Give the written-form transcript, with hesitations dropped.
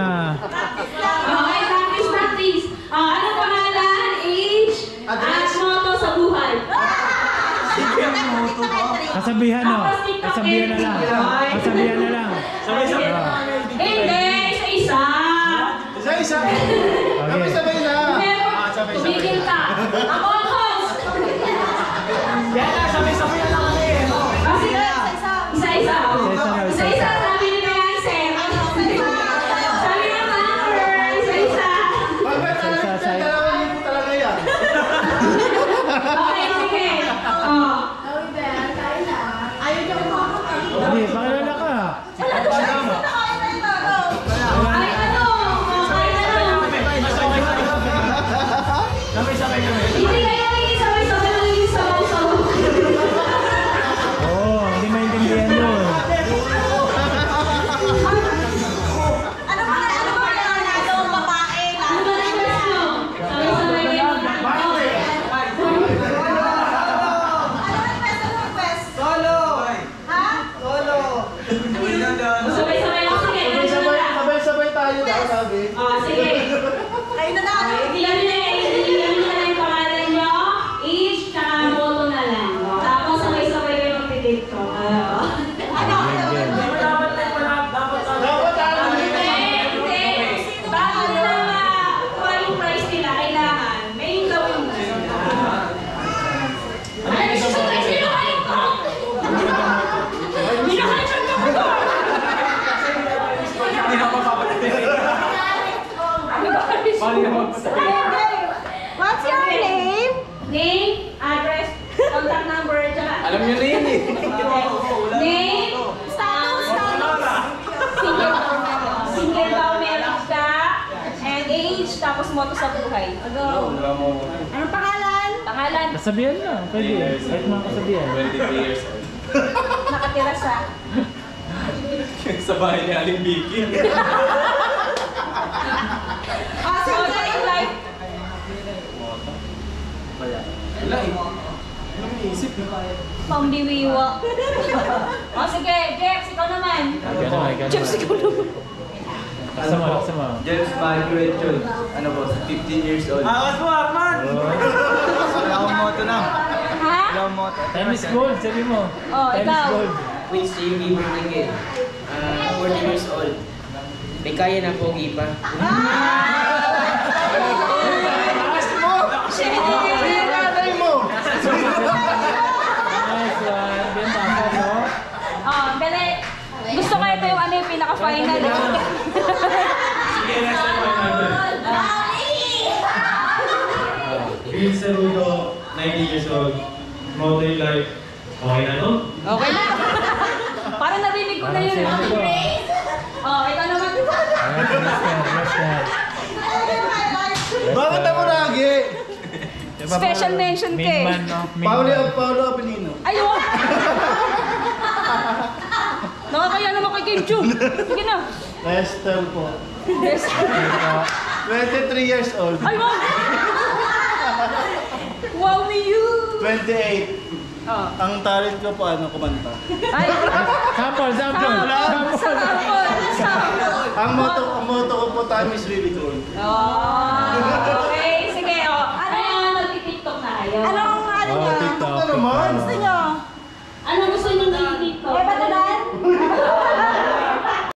Okay, practice. Ano pangalan, age, at motto sa buhay? Kasabihan no? Kasabihan na lang. Kasabihan na lang. Hindi, isa-isa. Isa-isa. Sabay-sabay na. Tumigil ka. Ako ang host. Sabay-sabay na lang kami. Isa-isa. Isa-isa, sabi ni Mayan Sem. Sabi ng number, isa-isa. Dalawa po talaga yan. Okay, sige. Hindi, pakilala ka. Ay, ano? Sabay-sabay kami. Hindi kayo naging sabay-sabay, naging sabaw-sabaw. Oo, hindi maintindihan yun. Ano ba babae? Ano ba yung question? Sabay-sabay kayo mag-okay. Sabay-sabay lang, sige. Sabay-sabay tayo daw, sabi. Sige. Ilan na yung pangalan nyo, each, tsaka motto na lang. Tapos sabay-sabay kayo mag-date ko. Dapat tayo. Hindi. Bago nila makuha yung prize nila, kailangan may gawin mo. Ay, gusto ko sino kayo ko? Hindi na kayo nagkakato. Hindi na ako papalapit. What's your name? Name, address, contact number, tsaka... Alam niyo na yun eh. Name, single ba o meron ka, and age, tapos motto sa buhay. Anong pangalan? Pangalan, Kasabihan lang. Pwede. Kahit mga kasabihan. 23 years old. nakatira sa... Sa bahay ni Aling Vicky. Motto in life. Wala eh. Anong iisip mo? Pambiwiwa. Sige, Jex, ikaw naman. Gano'n. Jex, ikaw naman. Kasama, kasama. James Manuel Chol. Ano po, 15 years old. Awas mo, Arman! Wala akong moto na. Ha? Wala akong moto. Time is gold, sabi mo. Oh, Time is ikaw. gold. Queen's JV Burlingame. 14 years old. May kaya na pogi pa. Nice one. Bien baka, no? Dali. Gusto ko ito yung ano yung pinaka-final. Bill Cerudo, 19 years old, model life. Okay na to? Okay na. Parang narinig ko na yun. Ikaw naman. Bakit ako lagi? Special mention ka eh. Main man, no? Paolo Apelino. Ayun! Nakakaya naman kay Kim Chu. Sige na. Esther po. Yes. 23 years old. Ay, wow! Wow, me you! 28. Ang talent ko po, kumanta. Ay! Sample, sample. Sample! Ang motto ko po, time is really cool. Okay, sige. Ano, mag-tiktok na kayo. Anong ano Oh, niya? TikTok. Ano naman? Gusto nyo?